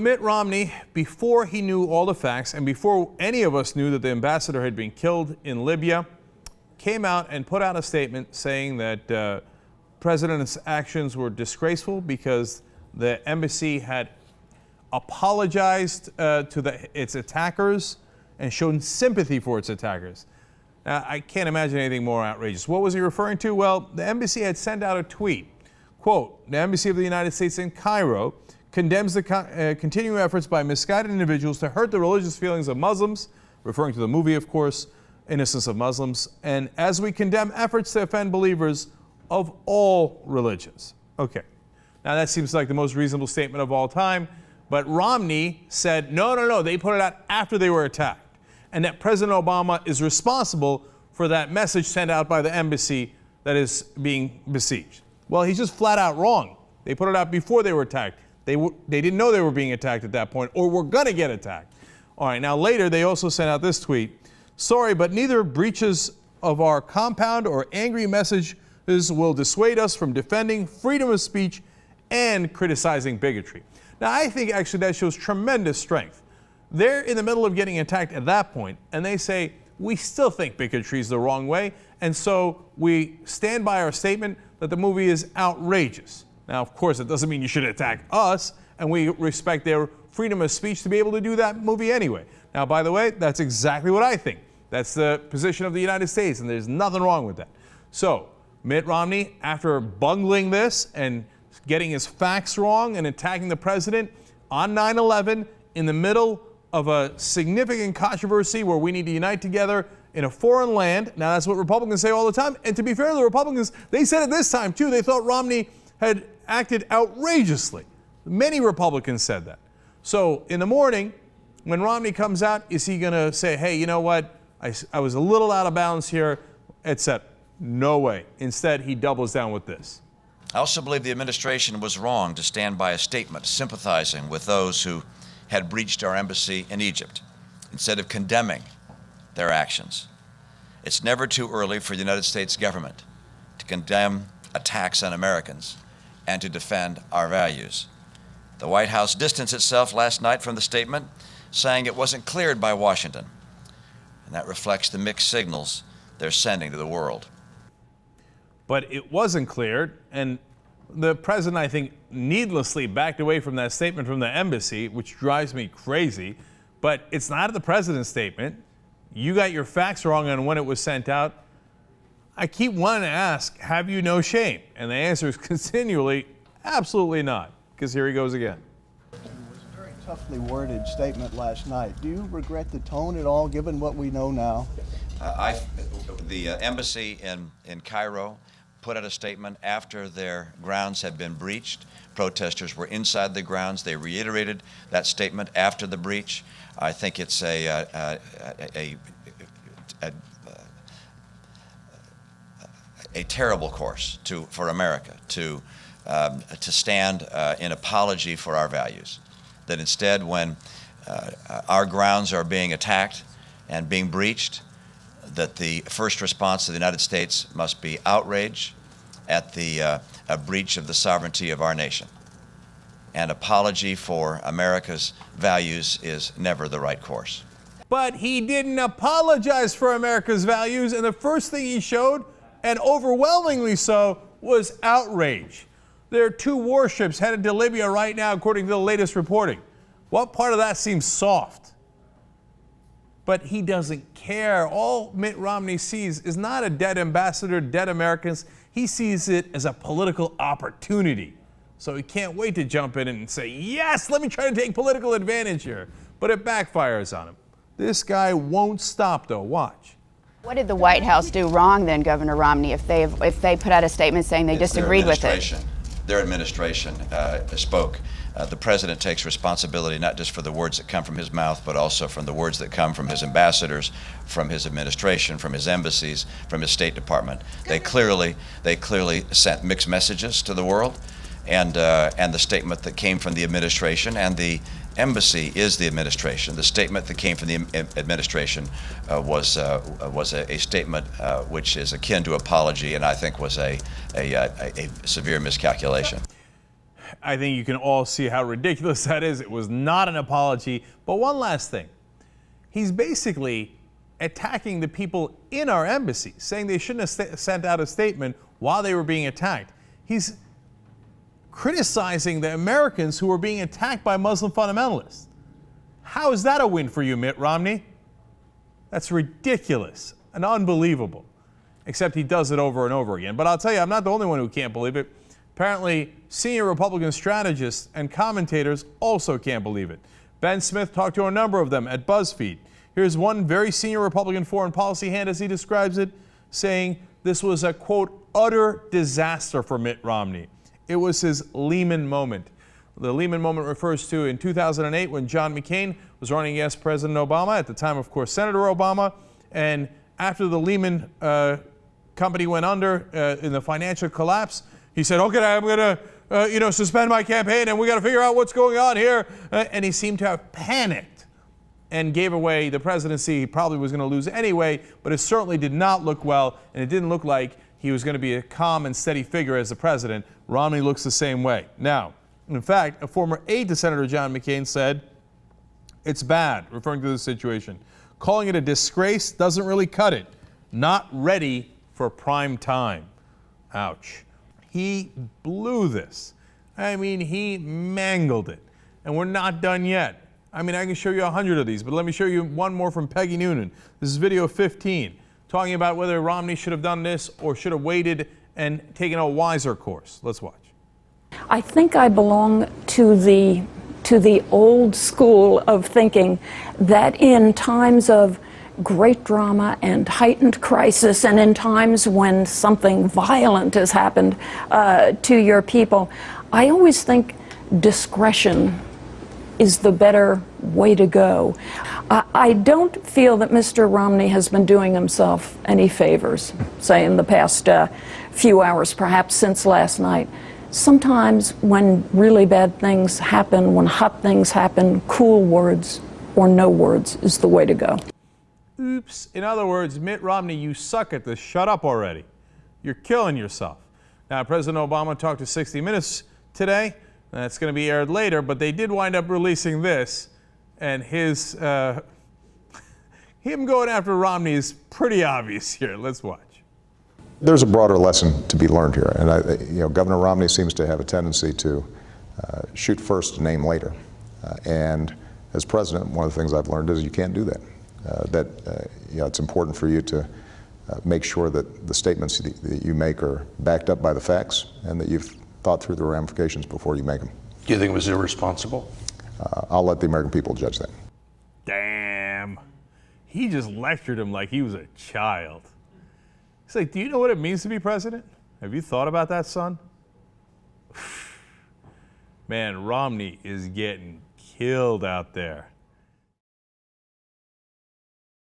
Mitt Romney, before he knew all the facts and before any of us knew that the ambassador had been killed in Libya, came out and put out a statement saying that President's actions were disgraceful because the embassy had apologized to its attackers and shown sympathy for its attackers. Now, I can't imagine anything more outrageous. What was he referring to? Well, the embassy had sent out a tweet. Quote, the Embassy of the United States in Cairo condemns the continuing efforts by misguided individuals to hurt the religious feelings of Muslims, referring to the movie, of course, Innocence of Muslims, and as we condemn efforts to offend believers of all religions. Okay, now that seems like the most reasonable statement of all time, but Romney said, no, they put it out after they were attacked, and that President Obama is responsible for that message sent out by the embassy that is being besieged. Well, he's just flat out wrong. They put it out before they were attacked. They didn't know they were being attacked at that point or were going to get attacked. All right, now later they also sent out this tweet. Sorry, but neither breaches of our compound or angry messages will dissuade us from defending freedom of speech and criticizing bigotry. Now, I think actually that shows tremendous strength. They're in the middle of getting attacked at that point, and they say, we still think bigotry is the wrong way, and so we stand by our statement that the movie is outrageous. Now, of course, it doesn't mean you should attack us, and we respect their freedom of speech to be able to do that movie anyway. Now, by the way, that's exactly what I think. That's the position of the United States, and there's nothing wrong with that. So, Mitt Romney, after bungling this and getting his facts wrong and attacking the president on 9/11 in the middle of a significant controversy where we need to unite together in a foreign land. Now, that's what Republicans say all the time. And to be fair to the Republicans, they said it this time, too. They thought Romney had acted outrageously. Many Republicans said that. So in the morning, when Romney comes out, is he going to say, hey, you know what? I was a little out of bounds here, etc.? No way. Instead, he doubles down with this. I also believe the administration was wrong to stand by a statement sympathizing with those who had breached our embassy in Egypt, instead of condemning their actions. It's never too early for the United States government to condemn attacks on Americans and to defend our values. The White House distanced itself last night from the statement, saying it wasn't cleared by Washington. And that reflects the mixed signals they're sending to the world. But it wasn't cleared, and the president, I think, needlessly backed away from that statement from the embassy, which drives me crazy. But it's not the president's statement. You got your facts wrong on when it was sent out. I keep wanting to ask, have you no shame? And the answer is continually, absolutely not. Because here he goes again. It was a very toughly worded statement last night. Do you regret the tone at all, given what we know now? The embassy in Cairo put out a statement after their grounds had been breached. Protesters were inside the grounds. They reiterated that statement after the breach. I think it's a terrible course for America to stand in apology for our values. That instead, when our grounds are being attacked and being breached, that the first response of the United States must be outrage at the breach of the sovereignty of our nation. And apology for America's values is never the right course. But he didn't apologize for America's values, and the first thing he showed, and overwhelmingly so, was outrage. There are 2 warships headed to Libya right now, according to the latest reporting. What part of that seems soft? But he doesn't care. All Mitt Romney sees is not a dead ambassador, dead Americans. He sees it as a political opportunity. So he can't wait to jump in and say, yes, let me try to take political advantage here. But it backfires on him. This guy won't stop, though. Watch. What did the White House do wrong then, Governor Romney, if they put out a statement saying they disagreed with it? Their administration spoke. The president takes responsibility not just for the words that come from his mouth, but also from the words that come from his ambassadors, from his administration, from his embassies, from his State Department. They clearly sent mixed messages to the world, and the statement that came from the administration, and the embassy is the administration. The statement that came from the administration was a statement which is akin to apology, and I think was a severe miscalculation. I think you can all see how ridiculous that is. It was not an apology. But one last thing. He's basically attacking the people in our embassy, saying they shouldn't have sent out a statement while they were being attacked. He's criticizing the Americans who were being attacked by Muslim fundamentalists. How is that a win for you, Mitt Romney? That's ridiculous and unbelievable. Except he does it over and over again. But I'll tell you, I'm not the only one who can't believe it. Apparently, senior Republican strategists and commentators also can't believe it. Ben Smith talked to a number of them at BuzzFeed. Here's one very senior Republican foreign policy hand, as he describes it, saying this was a, quote, utter disaster for Mitt Romney. It was his Lehman moment. The Lehman moment refers to in 2008 when John McCain was running against President Obama, at the time, of course, Senator Obama. And after the Lehman company went under in the financial collapse, he said, okay, I'm going to suspend my campaign and we got to figure out what's going on here. And he seemed to have panicked and gave away the presidency. He probably was going to lose anyway, but it certainly did not look well, and it didn't look like he was going to be a calm and steady figure as the president. Romney looks the same way. Now, in fact, a former aide to Senator John McCain said, it's bad, referring to the situation. Calling it a disgrace doesn't really cut it. Not ready for prime time. Ouch. He blew this. I mean, he mangled it. And we're not done yet. I mean, I can show you 100 of these, but let me show you one more from Peggy Noonan. This is video 15, talking about whether Romney should have done this or should have waited and taken a wiser course. Let's watch. I think I belong to the old school of thinking that in times of great drama and heightened crisis, and in times when something violent has happened to your people, I always think discretion is the better way to go. I don't feel that Mr. Romney has been doing himself any favors, say in the past few hours, perhaps since last night. Sometimes when really bad things happen, when hot things happen, cool words or no words is the way to go. Oops. In other words, Mitt Romney, you suck at this. Shut up already. You're killing yourself. Now, President Obama talked to 60 Minutes today. That's going to be aired later, but they did wind up releasing this, and his him going after Romney is pretty obvious here. Let's watch. There's a broader lesson to be learned here, and Governor Romney seems to have a tendency to shoot first, name later. And as president, one of the things I've learned is you can't do that. It's important for you to make sure that the statements that you make are backed up by the facts, and that you've thought through the ramifications before you make them. Do you think it was irresponsible? I'll let the American people judge that. Damn. He just lectured him like he was a child. He's like, do you know what it means to be president? Have you thought about that, son? Man, Romney is getting killed out there.